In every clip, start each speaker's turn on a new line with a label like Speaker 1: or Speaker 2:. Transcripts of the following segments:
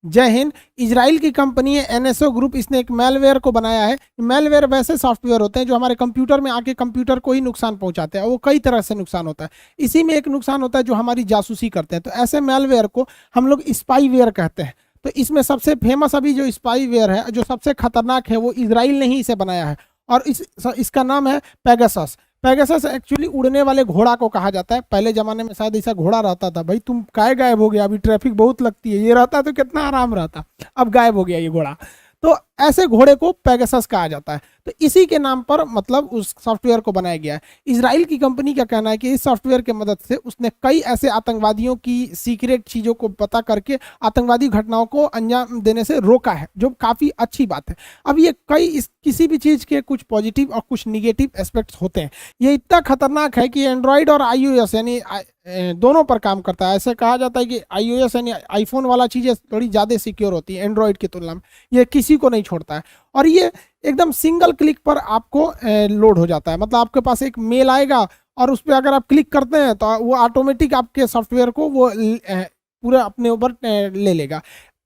Speaker 1: जय हिंद। इजराइल की कंपनी है एनएसओ ग्रुप, इसने एक मेलवेयर को बनाया है। मेलवेयर वैसे सॉफ्टवेयर होते हैं जो हमारे कंप्यूटर में आके कंप्यूटर को ही नुकसान पहुंचाते हैं, वो कई तरह से नुकसान होता है। इसी में एक नुकसान होता है जो हमारी जासूसी करते हैं, तो ऐसे मेलवेयर को हम लोग स्पाईवेयर कहते हैं। तो इसमें सबसे फेमस अभी जो स्पाईवेयर है, जो सबसे खतरनाक है, वो इजराइल ने ही इसे बनाया है और इसका नाम है पेगासस। पेगासस एक्चुअली उड़ने वाले घोड़ा को कहा जाता है। पहले जमाने में शायद ऐसा घोड़ा रहता था, भाई तुम काय गायब हो गया, अभी ट्रैफिक बहुत लगती है, ये रहता तो कितना आराम रहता, अब गायब हो गया ये घोड़ा। तो ऐसे घोड़े को पेगासस कहा जाता है। तो इसी के नाम पर मतलब उस सॉफ्टवेयर को बनाया गया है। इजराइल की कंपनी का कहना है कि इस सॉफ्टवेयर की मदद से उसने कई ऐसे आतंकवादियों की सीक्रेट चीज़ों को पता करके आतंकवादी घटनाओं को अंजाम देने से रोका है, जो काफ़ी अच्छी बात है। अब ये किसी भी चीज़ के कुछ पॉजिटिव और कुछ निगेटिव एस्पेक्ट्स होते हैं। ये इतना खतरनाक है कि एंड्रॉयड और iOS यानी दोनों पर काम करता है। ऐसे कहा जाता है कि iOS यानी आईफोन वाला चीज़ें थोड़ी ज़्यादा सिक्योर होती है एंड्रॉयड की तुलना में, ये किसी को नहीं छोड़ता है। और ये एकदम सिंगल क्लिक पर आपको लोड हो जाता है। मतलब आपके पास एक मेल आएगा और उस पर अगर आप क्लिक करते हैं तो वो ऑटोमेटिक आपके सॉफ्टवेयर को वो पूरा अपने ऊपर ले लेगा।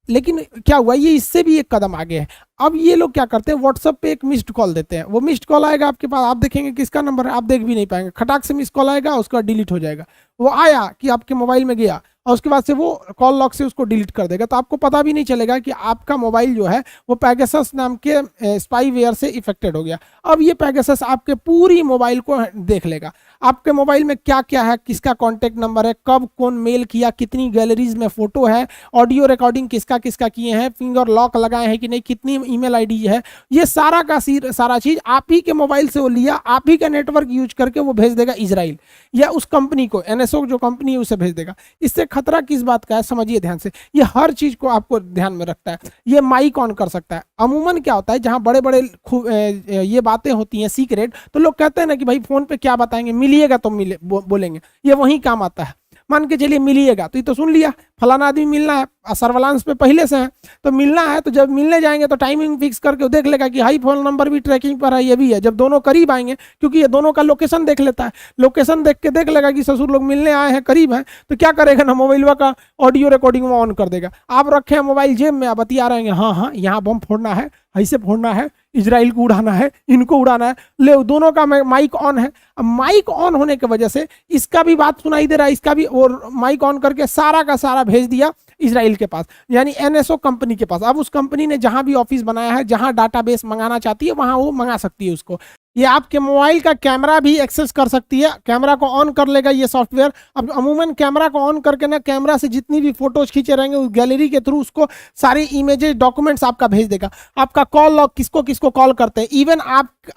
Speaker 1: लेकिन क्या हुआ, ये इससे भी एक कदम आगे है। अब ये लोग क्या करते हैं, व्हाट्सएप पे एक मिस्ड कॉल देते हैं। वो मिस्ड कॉल आएगा आपके पास, आप देखेंगे किसका नंबर है, आप देख भी नहीं पाएंगे, खटाक से मिस्ड कॉल आएगा, उसके बाद डिलीट हो जाएगा। वो आया कि आपके मोबाइल में गया और उसके बाद से वो कॉल लॉग से उसको डिलीट कर देगा, तो आपको पता भी नहीं चलेगा कि आपका मोबाइल जो है वो पेगासस नाम के स्पाईवेयर से इफेक्टेड हो गया। अब ये पेगासस आपके पूरी मोबाइल को देख लेगा, आपके मोबाइल में क्या क्या है, किसका कॉन्टैक्ट नंबर है, कब कौन मेल किया, कितनी गैलरीज में फोटो है, ऑडियो रिकॉर्डिंग किसका किसका किए हैं, फिंगर लॉक लगाए हैं कि नहीं, कितनी ईमेल आईडी है, ये सारा का सारा चीज आप ही के मोबाइल से वो लिया, आप ही का नेटवर्क यूज करके वो भेज देगा इजराइल या उस कंपनी को, एनएसओ जो कंपनी है उसे भेज देगा। इससे खतरा किस बात का है, समझिए ध्यान से। ये हर चीज को आपको ध्यान में रखता है। ये माइक ऑन कर सकता है। अमूमन क्या होता है, जहां बड़े बड़े ये बातें होती हैं सीक्रेट, तो लोग कहते हैं ना कि भाई फोन पे क्या बताएंगे, मिलिएगा तो बोलेंगे, ये वही काम आता है। मान के चलिए मिलिएगा, तो ये तो सुन लिया फलाना आदमी मिलना है, सर्विलांस पे पहले से है, तो मिलना है, तो जब मिलने जाएंगे तो टाइमिंग फिक्स करके देख लेगा कि हाई फोन नंबर भी ट्रैकिंग पर है, ये भी है। जब दोनों करीब आएंगे, क्योंकि ये दोनों का लोकेशन देख लेता है, लोकेशन देख के देख लेगा कि ससुर लोग मिलने आए हैं, करीब हैं, तो क्या करेगा ना, मोबाइल का ऑडियो रिकॉर्डिंग में ऑन कर देगा। आप रखे हैं मोबाइल जेब में, आप बतिया रहे हैं, हाँ हाँ यहाँ बम फोड़ना है, ऐसे फोड़ना है, इजराइल को उड़ाना है, इनको उड़ाना है, ले दोनों का माइक ऑन है। अब माइक ऑन होने की वजह से इसका भी बात सुनाई दे रहा है, इसका भी, और माइक ऑन करके सारा का सारा भेज दिया इजराइल के पास, यानी एनएसओ कंपनी के पास। अब उस कंपनी ने जहां भी ऑफिस बनाया है, जहां डाटाबेस मंगाना चाहती है, वहां वो मंगा सकती है उसको। ये आपके मोबाइल का कैमरा भी एक्सेस कर सकती है, कैमरा को ऑन कर लेगा ये सॉफ्टवेयर। अब अमूमन कैमरा को ऑन करके ना, कैमरा से जितनी भी फोटोज खींचे रहेंगे उस गैलरी के थ्रू उसको सारी इमेजेस डॉक्यूमेंट्स आपका भेज देगा। आपका कॉल लॉग, किसको किसको कॉल करते हैं, इवन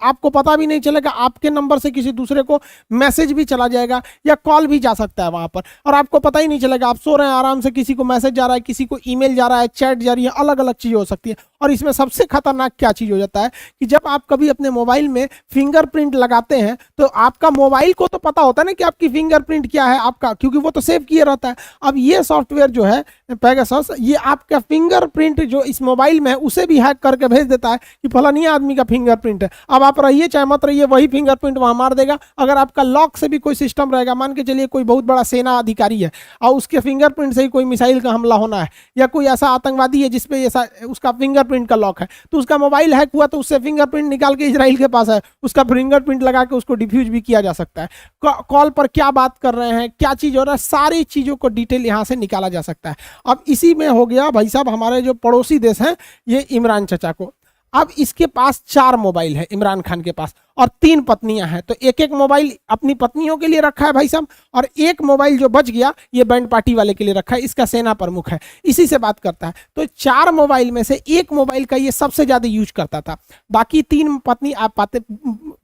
Speaker 1: आपको पता भी नहीं चलेगा, आपके नंबर से किसी दूसरे को मैसेज भी चला जाएगा या कॉल भी जा सकता है वहां पर, और आपको पता ही नहीं चलेगा। आप सो रहे हैं आराम से, किसी को मैसेज जा रहा है, किसी को ईमेल जा रहा है, चैट जा रही है, अलग अलग चीजें हो सकती है। और इसमें सबसे खतरनाक क्या चीज हो जाता है कि जब आप कभी अपने मोबाइल में फिंगरप्रिंट लगाते हैं, तो आपका मोबाइल को तो पता होता है ना कि आपकी फिंगरप्रिंट क्या है आपका, क्योंकि वो तो सेव किए रहता है। अब ये सॉफ्टवेयर जो है पेगासस, ये आपका फिंगरप्रिंट जो इस मोबाइल में है उसे भी हैक करके भेज देता है कि फलानी आदमी का फिंगरप्रिंट है। अब आप रहिए चाहे मत रहिए, वही फिंगरप्रिंट वहां मार देगा। अगर आपका लॉक से भी कोई सिस्टम रहेगा, मान के चलिए कोई बहुत बड़ा सेना अधिकारी है और उसके फिंगरप्रिंट से ही कोई मिसाइल का हमला होना है, या कोई ऐसा आतंकवादी है जिसपे ऐसा उसका फिंगरप्रिंट का लॉक है, तो उसका मोबाइल हैक हुआ तो उससे फिंगरप्रिंट निकाल के इजराइल के पास है, उसका फिंगरप्रिंट लगा के उसको डिफ्यूज भी किया जा सकता है। कॉल पर क्या बात कर रहे हैं, क्या चीज हो रहा है, सारी चीजों को डिटेल यहां से निकाला जा सकता है। अब इसी में हो गया भाई साहब, हमारे जो पड़ोसी देश हैं ये इमरान चचा को, अब इसके पास 4 मोबाइल है इमरान खान के पास, और 3 पत्नियां हैं, तो एक एक मोबाइल अपनी पत्नियों के लिए रखा है भाई साहब, और एक मोबाइल जो बच गया ये बैंड पार्टी वाले के लिए रखा है, इसका सेना प्रमुख है, इसी से बात करता है। तो 4 मोबाइल में से एक मोबाइल का ये सबसे ज्यादा यूज करता था, बाकी 3 पत्नी, आप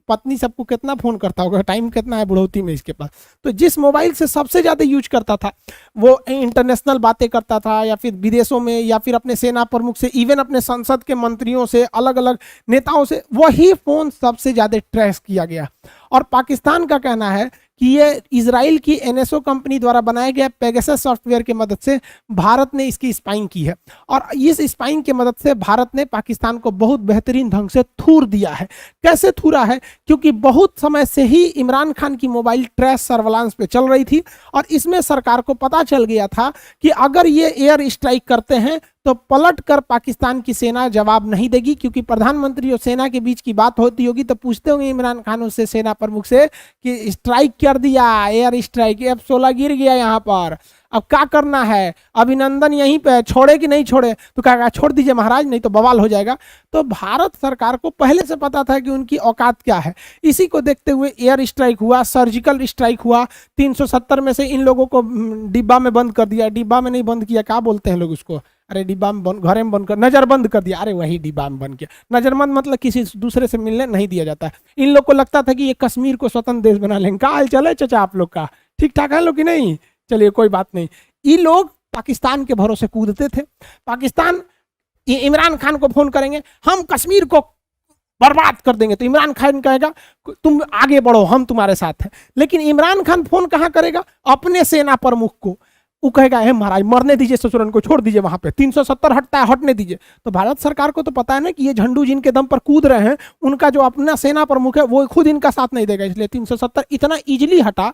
Speaker 1: पत्नी सबको कितना फोन करता होगा, टाइम कितना है बुढ़ौती में इसके पास। तो जिस मोबाइल से सबसे ज्यादा यूज करता था वो इंटरनेशनल बातें करता था, या फिर विदेशों में, या फिर अपने सेना प्रमुख से, इवन अपने संसद के मंत्रियों से, अलग अलग नेताओं से, वही फोन सबसे ज्यादा ट्रेस किया गया। और पाकिस्तान का कहना है कि ये इजराइल की एनएसओ कंपनी द्वारा बनाया गया पेगासस सॉफ्टवेयर की मदद से भारत ने इसकी स्पाइंग की है, और इस स्पाइंग की मदद से भारत ने पाकिस्तान को बहुत बेहतरीन ढंग से थूर दिया है। कैसे थूरा है, क्योंकि बहुत समय से ही इमरान खान की मोबाइल ट्रेस सर्विलांस पे चल रही थी, और इसमें सरकार को पता चल गया था कि अगर ये एयर स्ट्राइक करते हैं तो पलट कर पाकिस्तान की सेना जवाब नहीं देगी, क्योंकि प्रधानमंत्री और सेना के बीच की बात होती होगी तो पूछते होंगे इमरान खान उससे, सेना प्रमुख से, कि स्ट्राइक कर दिया, एयर स्ट्राइक, F-16 गिर गया यहाँ पर, अब क्या करना है, अभिनंदन यहीं पे छोड़े कि नहीं छोड़े, तो कहा छोड़ दीजिए महाराज नहीं तो बवाल हो जाएगा। तो भारत सरकार को पहले से पता था कि उनकी औकात क्या है। इसी को देखते हुए एयर स्ट्राइक हुआ, सर्जिकल स्ट्राइक हुआ, 370 में से इन लोगों को डिब्बा में बंद कर दिया, डिब्बा में नहीं बंद किया, क्या बोलते हैं लोग उसको, अरे डिब्बा में बंद, घरे में बंद कर, नजरबंद कर दिया, अरे वही डिब्बा में बंद किया। नजरबंद मतलब किसी दूसरे से मिलने नहीं दिया जाता है। इन लोग को लगता था कि ये कश्मीर को स्वतंत्र देश बना लेंगे। क्या हाल चले चाचा आप लोग का, ठीक ठाक है लोग कि नहीं, चलिए कोई बात नहीं। ये लोग पाकिस्तान के भरोसे कूदते थे। पाकिस्तान इमरान खान को फोन करेंगे, हम कश्मीर को बर्बाद कर देंगे, तो इमरान खान कहेगा तुम आगे बढ़ो हम तुम्हारे साथ हैं। लेकिन इमरान खान फोन कहां करेगा, अपने सेना प्रमुख को, वो कहेगा हे महाराज मरने दीजिए ससुरन को, छोड़ दीजिए वहां पे 370 हटता है, हटने दीजिए। तो भारत सरकार को तो पता है ना कि ये झंडू जिनके दम पर कूद रहे हैं, उनका जो अपना सेना प्रमुख है वो खुद इनका साथ नहीं देगा, इसलिए 370 इतना इजिली हटा।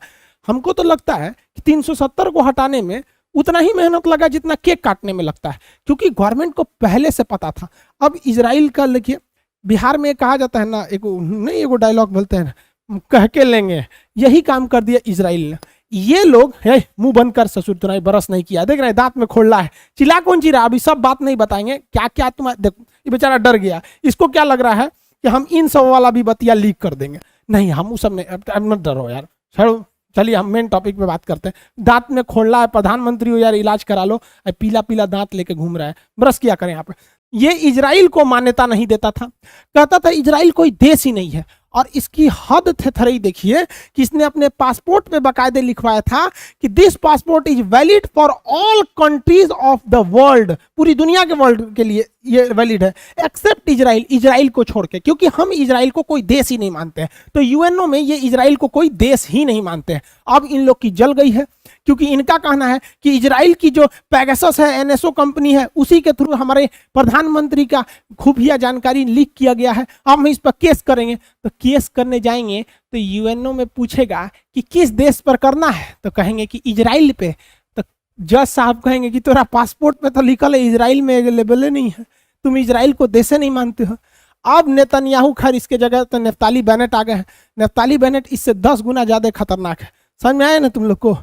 Speaker 1: हमको तो लगता है कि 370 को हटाने में उतना ही मेहनत लगा जितना केक काटने में लगता है, क्योंकि गवर्नमेंट को पहले से पता था। अब इजराइल का लिखिए, बिहार में कहा जाता है ना, एगो डायलॉग बोलते हैं, कह के लेंगे, यही काम कर दिया इजराइल ने। ये लोग है मुंह बंद कर ससुर, तुमने बरस नहीं किया, देख रहे दांत में खोल रहा है, चिल्ला कौन चिल्ला, अभी सब बात नहीं बताएंगे, क्या क्या तुम्हारे देखो, ये बेचारा डर गया, इसको क्या लग रहा है कि हम इन सब वाला भी बतिया लीक कर देंगे। नहीं, हम उस सब नहीं, अब मत डरो यार, छोड़ो, चलिए हम मेन टॉपिक पे बात करते हैं। दांत में खोल रहा है, प्रधानमंत्री हो यार, इलाज करा लो, पीला पीला दांत लेके घूम रहा है, ब्रश किया करें यहाँ पे। ये इजराइल को मान्यता नहीं देता था, कहता था इजराइल कोई देश ही नहीं है। और इसकी हद थेथरई देखिए कि इसने अपने पासपोर्ट पे बाकायदे लिखवाया था कि this passport is valid for all countries of the world, पूरी दुनिया के वर्ल्ड के लिए ये वैलिड है, एक्सेप्ट इजराइल, इजराइल को छोड़ के, क्योंकि हम इजराइल को कोई देश ही नहीं मानते हैं। तो यूएनओ में ये इजराइल को कोई देश ही नहीं मानते हैं। अब इन लोग की जल गई है, क्योंकि इनका कहना है कि इजराइल की जो पैगासस है, एनएसओ कंपनी है, उसी के थ्रू हमारे प्रधानमंत्री का खुफिया जानकारी लीक किया गया है, अब हम इस पर केस करेंगे। तो केस करने जाएंगे तो यूएनओ में पूछेगा कि किस देश पर करना है, तो कहेंगे कि इजराइल पे। तो जज साहब कहेंगे कि तेरा पासपोर्ट पे तो लिखल है इजराइल में अवेलेबल नहीं है, तुम इजराइल को देश नहीं मानते हो। अब नेतन्याहू, खैर इसके जगह तो नफ्ताली बेनेट आ गए हैं। नफ्ताली बेनेट इससे 10 गुना ज्यादा खतरनाक है, समझ में आया ना तुम लोग को।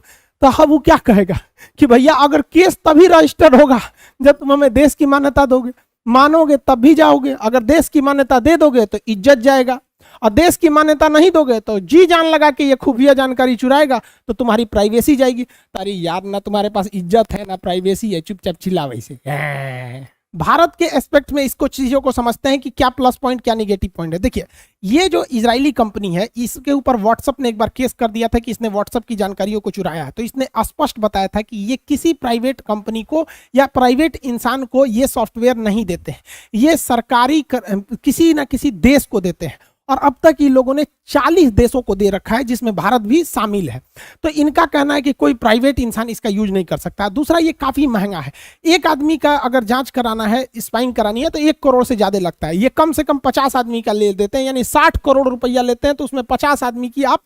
Speaker 1: तो अब वो क्या कहेगा कि भैया अगर केस तभी रजिस्टर्ड होगा जब तुम हमें देश की मान्यता दोगे, मानोगे तब भी जाओगे, अगर देश की मान्यता दे दोगे तो इज्जत जाएगा, और देश की मान्यता नहीं दोगे तो जी जान लगा के ये खुफिया जानकारी चुराएगा तो तुम्हारी प्राइवेसी जाएगी। तारी यार, ना तुम्हारे पास इज्जत है ना प्राइवेसी है, चुपचाप चिल्ला वैसे। भारत के एस्पेक्ट में इसको चीजों को समझते हैं कि क्या प्लस पॉइंट क्या निगेटिव पॉइंट है। देखिए, ये जो इजरायली कंपनी है, इसके ऊपर व्हाट्सएप ने एक बार केस कर दिया था कि इसने व्हाट्सएप की जानकारियों को चुराया है। तो इसने स्पष्ट बताया था कि ये किसी प्राइवेट कंपनी को या प्राइवेट इंसान को ये सॉफ्टवेयर नहीं देते हैं, ये सरकारी किसी ना किसी देश को देते हैं। और अब तक ये लोगों ने 40 देशों को दे रखा है, जिसमें भारत भी शामिल है। तो इनका कहना है कि कोई प्राइवेट इंसान इसका यूज नहीं कर सकता। दूसरा, ये काफी महंगा है। एक आदमी का अगर जांच कराना है, स्पाइंग करानी है, तो 1 करोड़ से ज्यादा लगता है। ये कम से कम 50 आदमी का ले देते हैं, यानी 60 करोड़ रुपया लेते हैं, तो उसमें 50 आदमी की आप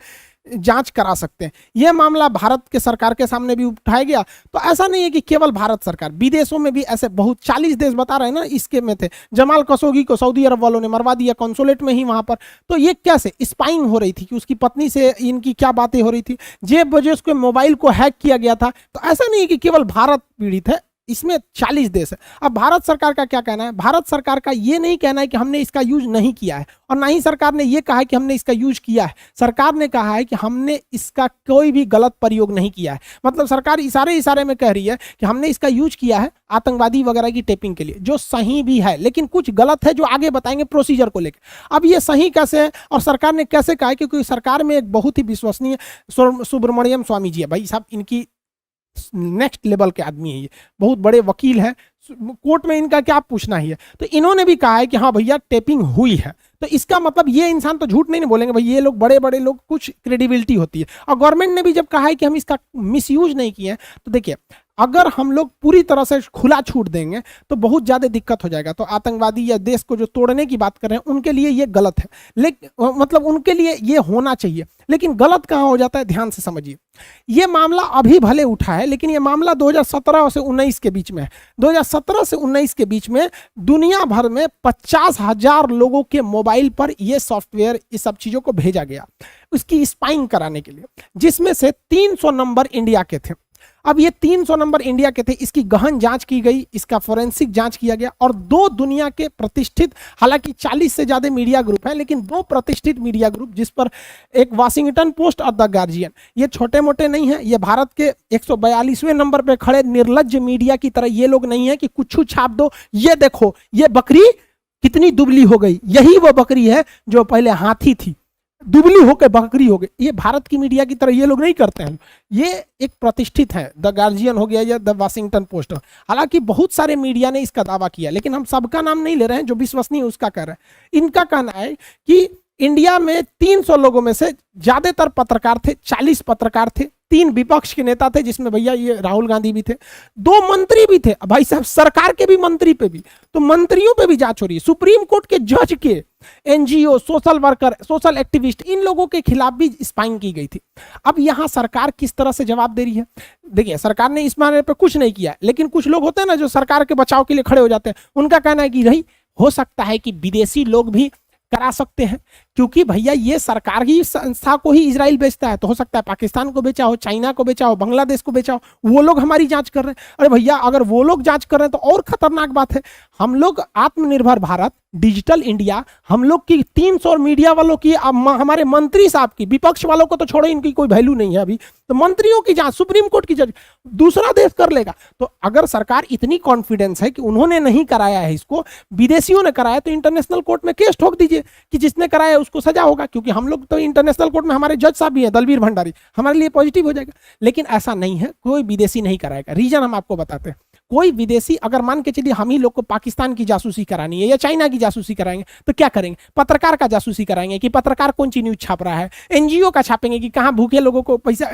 Speaker 1: जांच करा सकते हैं। यह मामला भारत के सरकार के सामने भी उठाया गया। तो ऐसा नहीं है कि केवल भारत सरकार, विदेशों में भी ऐसे बहुत 40 देश बता रहे हैं ना, इसके में थे। जमाल खशोगी को सऊदी अरब वालों ने मरवा दिया कॉन्सुलेट में ही वहां पर। तो ये कैसे स्पाइंग हो रही थी कि उसकी पत्नी से इनकी क्या बातें हो रही थी, जेब वजह उसके मोबाइल को हैक किया गया था। तो ऐसा नहीं है कि केवल भारत पीड़ित है, इसमें 40 देश है। अब भारत सरकार का क्या कहना है? भारत सरकार का ये नहीं कहना है कि हमने इसका यूज नहीं किया है, और ना ही सरकार ने ये कहा है कि हमने इसका यूज किया है। सरकार ने कहा है कि हमने इसका कोई भी गलत प्रयोग नहीं किया है। मतलब सरकार इशारे में कह रही है कि हमने इसका यूज किया है आतंकवादी वगैरह की टेपिंग के लिए, जो सही भी है, लेकिन कुछ गलत है जो आगे बताएंगे प्रोसीजर को लेकर। अब ये सही कैसे है और सरकार ने कैसे कहा है? क्योंकि सरकार में एक बहुत ही विश्वसनीय सुब्रमण्यम स्वामी जी है। भाई साहब, इनकी नेक्स्ट लेवल के आदमी है, ये बहुत बड़े वकील हैं, कोर्ट में इनका क्या पूछना ही है। तो इन्होंने भी कहा है कि हाँ भैया टेपिंग हुई है। तो इसका मतलब ये इंसान तो झूठ नहीं बोलेंगे भाई, ये लोग बड़े बड़े लोग, कुछ क्रेडिबिलिटी होती है। और गवर्नमेंट ने भी जब कहा है कि हम इसका मिसयूज नहीं किए हैं, तो देखिए अगर हम लोग पूरी तरह से खुला छूट देंगे तो बहुत ज़्यादा दिक्कत हो जाएगा। तो आतंकवादी या देश को जो तोड़ने की बात कर रहे हैं उनके लिए ये गलत है, लेकिन मतलब उनके लिए ये होना चाहिए, लेकिन गलत कहाँ हो जाता है ध्यान से समझिए। ये मामला अभी भले उठा है, लेकिन ये मामला 2017 से 19 के बीच में है। 2017 से 19 के बीच में दुनिया भर में 50,000 लोगों के मोबाइल पर ये सॉफ्टवेयर इस सब चीज़ों को भेजा गया उसकी स्पाइंग कराने के लिए, जिसमें से 300 नंबर इंडिया के थे। अब ये 300 नंबर इंडिया के थे, इसकी गहन जांच की गई, इसका फोरेंसिक जांच किया गया और 2 दुनिया के प्रतिष्ठित, हालांकि 40 से ज्यादा मीडिया ग्रुप हैं, लेकिन 2 प्रतिष्ठित मीडिया ग्रुप, जिस पर एक वाशिंगटन पोस्ट और द गार्जियन, ये छोटे मोटे नहीं है, ये भारत के 142वें नंबर पे खड़े निर्लज्ज मीडिया की तरह ये लोग नहीं है कि कुछ छाप दो, ये देखो ये बकरी कितनी दुबली हो गई, यही वो बकरी है जो पहले हाथी थी, दुबली होकर बकरी हो गई। ये भारत की मीडिया की तरह ये लोग नहीं करते हैं, ये एक प्रतिष्ठित है, द गार्जियन हो गया या द वाशिंगटन पोस्ट। हालांकि बहुत सारे मीडिया ने इसका दावा किया, लेकिन हम सबका नाम नहीं ले रहे हैं, जो विश्वसनीय उसका कह रहे हैं। इनका कहना है कि इंडिया में 300 लोगों में से ज्यादातर पत्रकार थे, 40 पत्रकार थे, 3 विपक्ष के नेता थे, जिसमें भैया ये राहुल गांधी भी थे, 2 मंत्री भी थे, भाई साहब सरकार के भी मंत्री पे भी, तो मंत्रियों पे भी जांच हो रही है, सुप्रीम कोर्ट के जज के, NGO, social worker, social activist, इन लोगों के खिलाफ भी स्पाइंग की गई थी। अब यहां सरकार किस तरह से जवाब दे रही है? देखिए, सरकार ने इस मामले पर कुछ नहीं किया, लेकिन कुछ लोग होते हैं ना जो सरकार के बचाव के लिए खड़े हो जाते हैं, उनका कहना है कि नहीं हो सकता है कि विदेशी लोग भी करा सकते हैं, क्योंकि भैया ये सरकार ही संस्था को ही इजराइल बेचता है, तो हो सकता है पाकिस्तान को बेचा हो, चाइना को बेचा हो, बांग्लादेश को बेचा हो, वो लोग हमारी जांच कर रहे हैं। अरे भैया अगर वो लोग जांच कर रहे हैं तो और खतरनाक बात है। हम लोग आत्मनिर्भर भारत, डिजिटल इंडिया, हम लोग की 300 मीडिया वालों की, हमारे मंत्री साहब की, विपक्ष वालों को तो छोड़ो, इनकी कोई वैल्यू नहीं है अभी, तो मंत्रियों की जांच सुप्रीम कोर्ट की जज दूसरा देश कर लेगा। तो अगर सरकार इतनी कॉन्फिडेंस है कि उन्होंने नहीं कराया है इसको, विदेशियों ने कराया, तो इंटरनेशनल कोर्ट में केस ठोक दीजिए कि जिसने कराया उसको सजा होगा, क्योंकि हम लोग तो इंटरनेशनल कोर्ट में हमारे जज साहब भी हैं, दलबीर भंडारी, हमारे लिए पॉजिटिव हो जाएगा। लेकिन ऐसा नहीं है, कोई विदेशी नहीं कराएगा। रीजन हम आपको बताते हैं। कोई विदेशी, अगर मान के चलिए हम ही लोग को पाकिस्तान की जासूसी करानी है या चाइना की जासूसी कराएंगे, तो क्या करेंगे? पत्रकार का जासूसी कराएंगे कि पत्रकार कौन सी न्यूज छाप रहा है, एनजीओ का छापेंगे कि कहां भूखे लोगों को पैसा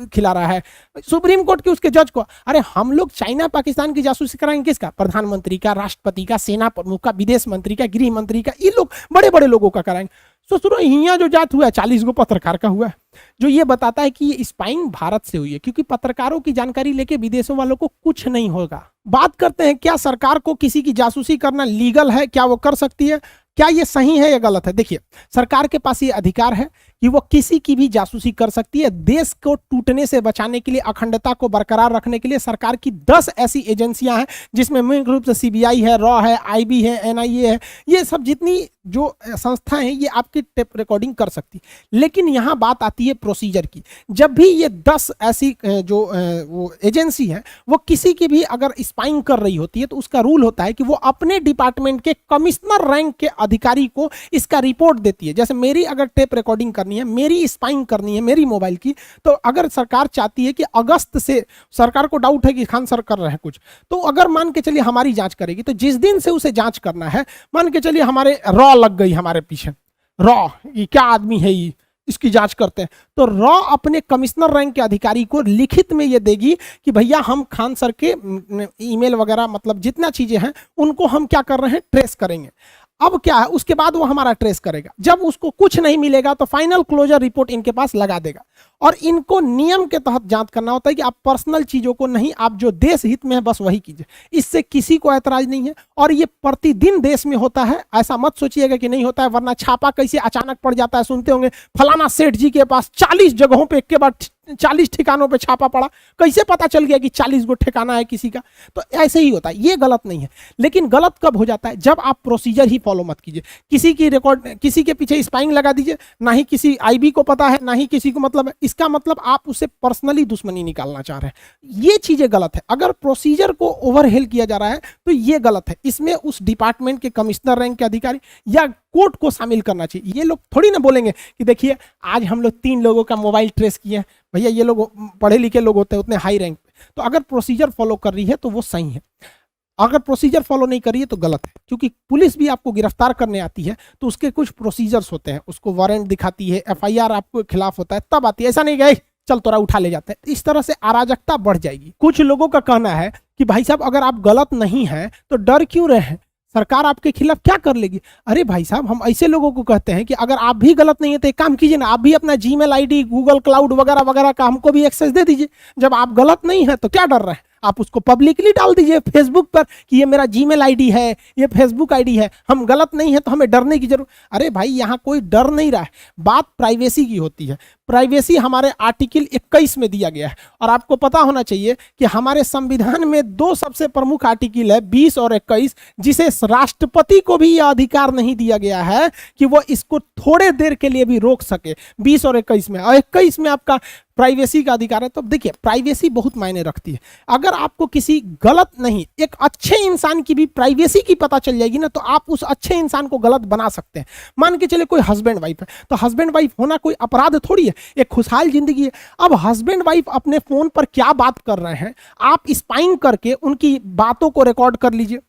Speaker 1: खिला रहा है, सुप्रीम कोर्ट के उसके जज को। अरे हम लोग चाइना पाकिस्तान की जासूसी कराएंगे किसका? प्रधानमंत्री का, राष्ट्रपति का, सेना प्रमुख का, विदेश मंत्री का, गृह मंत्री का, ये लोग बड़े बड़े लोगों का कराएंगे। सुनो, यहाँ जो जात हुआ है 40 गो पत्रकार का हुआ है, जो ये बताता है कि ये स्पाइंग भारत से हुई है, क्योंकि पत्रकारों की जानकारी लेके विदेशों वालों को कुछ नहीं होगा। बात करते हैं, क्या सरकार को किसी की जासूसी करना लीगल है? क्या वो कर सकती है? क्या ये सही है या गलत है? देखिए, सरकार के पास ये अधिकार है कि वो किसी की भी जासूसी कर सकती है। देश को टूटने से बचाने के लिए, अखंडता को बरकरार रखने के लिए सरकार की 10 ऐसी एजेंसियां हैं, जिसमें मुख्य रूप से सीबीआई है, रॉ है, आईबी है, एनआईए है, ये सब जितनी जो संस्थाएं हैं ये आपकी टेप रिकॉर्डिंग कर सकती। लेकिन यहां बात आती है प्रोसीजर की। जब भी ये 10 ऐसी जो वो एजेंसी है वो किसी की भी अगर स्पाइंग कर रही होती है, तो उसका रूल होता है कि वो अपने डिपार्टमेंट के कमिश्नर रैंक के अधिकारी को इसका रिपोर्ट देती है। जैसे मेरी अगर टेप रिकॉर्डिंग करनी है, मेरी स्पाइंग करनी है मेरी मोबाइल की, तो अगर सरकार चाहती है कि अगस्त से, सरकार को डाउट है कि खान सर कर रहे हैं कुछ, तो अगर मान के चलिए हमारी जांच करेगी, तो जिस दिन से उसे जांच करना है, मान के चलिए हमारे रॉ लग गई हमारे पीछे, रॉ ये क्या आदमी है, ये इसकी जांच करते हैं, तो रॉ अपने कमिश्नर रैंक के अधिकारी को लिखित में ये देगी कि भैया हम खान सर के ईमेल वगैरह, मतलब जितना चीजें हैं उनको हम क्या कर रहे हैं, ट्रेस करेंगे। अब क्या है, उसके बाद वो हमारा ट्रेस करेगा। जब उसको कुछ नहीं मिलेगा तो फाइनल क्लोजर रिपोर्ट इनके पास लगा देगा। और इनको नियम के तहत जांच करना होता है कि आप पर्सनल चीजों को नहीं, आप जो देश हित में है बस वही कीजिए। इससे किसी को ऐतराज नहीं है, और ये प्रतिदिन देश में होता है। ऐसा मत सोचिएगा कि नहीं होता है, वरना छापा कैसे अचानक पड़ जाता है। सुनते होंगे फलाना सेठ जी के पास 40 जगहों पे एक के बाद 40 ठिकानों पे छापा पड़ा, कैसे पता चल गया कि 40 गो ठिकाना है किसी का? तो ऐसे ही होता है, ये गलत नहीं है। लेकिन गलत कब हो जाता है, जब आप प्रोसीजर ही फॉलो मत कीजिए। किसी की रिकॉर्ड, किसी के पीछे स्पाइंग लगा दीजिए, ना ही किसी आईबी को पता है, ना ही किसी को मतलब है। इसका मतलब आप उससे पर्सनली दुश्मनी निकालना चाह रहे हैं। ये चीजें गलत है। अगर प्रोसीजर को ओवरहेल किया जा रहा है तो ये गलत है। इसमें उस डिपार्टमेंट के कमिश्नर रैंक के अधिकारी या कोर्ट को शामिल करना चाहिए। ये लोग थोड़ी ना बोलेंगे कि देखिए आज हम लोग 3 लोगों का मोबाइल ट्रेस किए हैं। भैया ये लोग पढ़े लिखे लोग होते हैं, उतने हाई रैंक पे। तो अगर प्रोसीजर फॉलो कर रही है तो वो सही है, अगर प्रोसीजर फॉलो नहीं कर रही है तो गलत है। क्योंकि पुलिस भी आपको गिरफ्तार करने आती है तो उसके कुछ प्रोसीजर्स होते हैं, उसको वारंट दिखाती है, एफआईआर आपको खिलाफ होता है, तब आती है। ऐसा नहीं गए चल तोरा उठा ले जाते हैं। इस तरह से अराजकता बढ़ जाएगी। कुछ लोगों का कहना है कि भाई साहब अगर आप गलत नहीं हैं तो डर क्यों रहे हैं, सरकार आपके खिलाफ क्या कर लेगी। अरे भाई साहब, हम ऐसे लोगों को कहते हैं कि अगर आप भी गलत नहीं है तो एक काम कीजिए ना, आप भी अपना जीमेल आईडी, गूगल क्लाउड वगैरह वगैरह का हमको भी एक्सेस दे दीजिए। जब आप गलत नहीं है तो क्या डर रहे हैं, आप उसको पब्लिकली डाल दीजिए फेसबुक पर कि ये मेरा जीमेल आईडी है, ये फेसबुक आईडी है, हम गलत नहीं है तो हमें डरने की जरूरत। अरे भाई, यहाँ कोई डर नहीं रहा है, बात प्राइवेसी की होती है। प्राइवेसी हमारे आर्टिकल 21 में दिया गया है और आपको पता होना चाहिए कि हमारे संविधान में 2 सबसे प्रमुख आर्टिकल है, 20 और 21, जिसे राष्ट्रपति को भी यह अधिकार नहीं दिया गया है कि वो इसको थोड़े देर के लिए भी रोक सके। 20 और 21 में, और 21 में आपका प्राइवेसी का अधिकार है। तो देखिए, प्राइवेसी बहुत मायने रखती है। अगर आपको किसी गलत नहीं, एक अच्छे इंसान की भी प्राइवेसी की पता चल जाएगी ना, तो आप उस अच्छे इंसान को गलत बना सकते हैं। मान के चले कोई हस्बैंड वाइफ है, तो हस्बैंड वाइफ होना कोई अपराध थोड़ी है, एक खुशहाल जिंदगी है। अब हस्बैंड वाइफ अपने फोन पर क्या बात कर रहे हैं, आप स्पाइंग करके उनकी बातों को रिकॉर्ड कर लीजिए।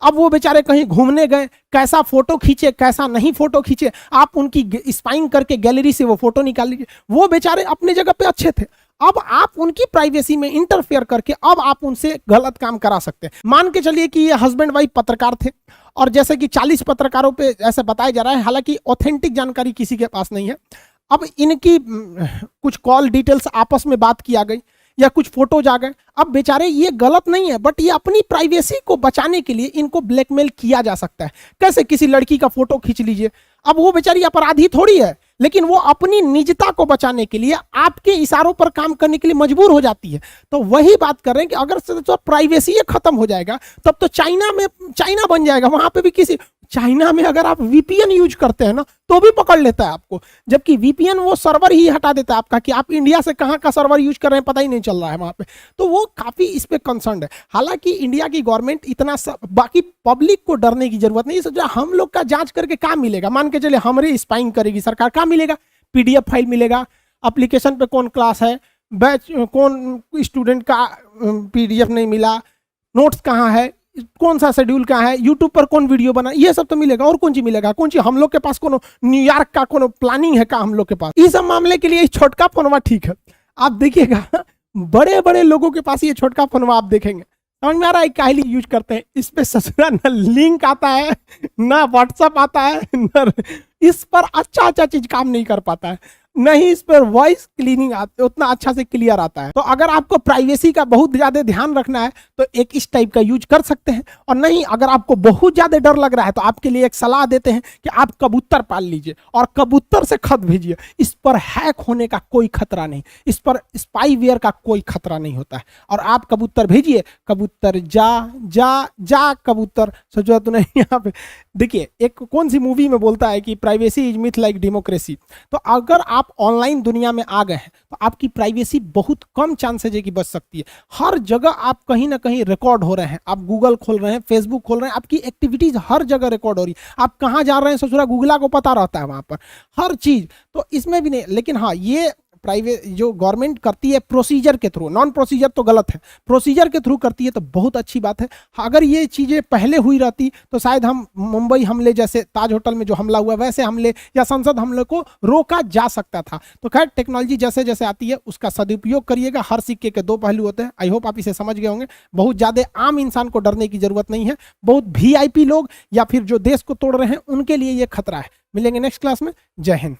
Speaker 1: अब वो बेचारे कहीं घूमने गए, कैसा फोटो खींचे कैसा नहीं फोटो खींचे, आप उनकी स्पाइंग करके गैलरी से वो फोटो निकाल लीजिए। वो बेचारे अपने जगह पे अच्छे थे, अब आप उनकी प्राइवेसी में इंटरफेयर करके अब आप उनसे गलत काम करा सकते हैं। मान के चलिए कि ये हस्बैंड वाइफ पत्रकार थे और जैसे कि 40 पत्रकारों पे ऐसे बताया जा रहा है, हालांकि ऑथेंटिक जानकारी किसी के पास नहीं है। अब इनकी कुछ कॉल डिटेल्स आपस में बात किया गई या कुछ फोटोज आ गए। अब बेचारे ये गलत नहीं है, बट ये अपनी प्राइवेसी को बचाने के लिए इनको ब्लैकमेल किया जा सकता है। कैसे, किसी लड़की का फोटो खींच लीजिए, अब वो बेचारी अपराधी थोड़ी है, लेकिन वो अपनी निजता को बचाने के लिए आपके इशारों पर काम करने के लिए मजबूर हो जाती है। तो वही बात कर रहे हैं कि अगर तो प्राइवेसी खत्म हो जाएगा तब तो चाइना बन जाएगा। वहां पे भी किसी चाइना में अगर आप वीपीएन यूज करते हैं ना तो भी पकड़ लेता है आपको, जबकि वीपीएन वो सर्वर ही हटा देता है आपका कि आप इंडिया से कहां का सर्वर यूज कर रहे हैं पता ही नहीं चल रहा है वहां पे। तो वो काफी इस पे कंसर्न है। हालांकि इंडिया की गवर्नमेंट इतना बाकी पब्लिक को डरने की जरूरत नहीं है। हम लोग का जांच करके क्या मिलेगा, मान के चले हमारे स्पाइंग करेगी सरकार, क्या मिलेगा, पीडीएफ फाइल मिलेगा, एप्लीकेशन पे कौन क्लास है, बैच कौन स्टूडेंट का पीडीएफ नहीं मिला, नोट्स कहाँ है, कौन सा शेड्यूल कहाँ है, यूट्यूब पर कौन वीडियो बना, ये सब तो मिलेगा। और कौन चीज मिलेगा, कौन चीज हम लोग के पास कोनो न्यूयॉर्क का कोनो प्लानिंग है का हम लोग के पास। इस सब मामले के लिए छोटका फोनवा ठीक है। आप देखिएगा बड़े बड़े लोगों के पास ये छोटका फोनवा आप देखेंगे, समझ में आ रहा है काहे यूज करते हैं। इस पे ससुरा ना लिंक आता है, ना व्हाट्सएप आता है, ना इस पर अच्छा चीज काम नहीं कर पाता है, नहीं इस पर वॉइस क्लीनिंग उतना अच्छा से क्लियर आता है। तो अगर आपको प्राइवेसी का बहुत ज्यादा ध्यान रखना है तो एक इस टाइप का यूज कर सकते हैं, और नहीं अगर आपको बहुत ज्यादा डर लग रहा है तो आपके लिए एक सलाह देते हैं कि आप कबूतर पाल लीजिए और कबूतर से खत भेजिए। इस पर हैक होने का कोई खतरा नहीं, इस पर स्पाईवेयर का कोई खतरा नहीं होता है। और आप कबूतर भेजिए, कबूतर जा जा जा कबूतर, सोचो तो नहीं। यहाँ पे देखिए एक कौन सी मूवी में बोलता है कि privacy is myth like democracy. तो अगर आप ऑनलाइन दुनिया में आ गए हैं तो आपकी प्राइवेसी बहुत कम चांसेज है कि बच सकती है। हर जगह आप कहीं ना कहीं रिकॉर्ड हो रहे हैं, आप गूगल खोल रहे हैं, फेसबुक खोल रहे हैं, आपकी एक्टिविटीज हर जगह रिकॉर्ड हो रही है। आप कहाँ जा रहे हैं ससुरा गूगला को पता रहता है वहां पर हर चीज, तो इसमें भी नहीं। लेकिन हाँ, ये प्राइवेट जो गवर्नमेंट करती है प्रोसीजर के थ्रू, नॉन प्रोसीजर तो गलत है, प्रोसीजर के थ्रू करती है तो बहुत अच्छी बात है। अगर ये चीज़ें पहले हुई रहती तो शायद हम मुंबई हमले जैसे ताज होटल में जो हमला हुआ वैसे हमले या संसद हमले को रोका जा सकता था। तो खैर टेक्नोलॉजी जैसे जैसे आती है उसका सदुपयोग करिएगा, हर सिक्के के 2 पहलू होते हैं। आई होप आप इसे समझ गए होंगे। बहुत ज़्यादा आम इंसान को डरने की जरूरत नहीं है, बहुत VIP लोग या फिर जो देश को तोड़ रहे हैं उनके लिए ये खतरा है। मिलेंगे नेक्स्ट क्लास में। जय हिंद।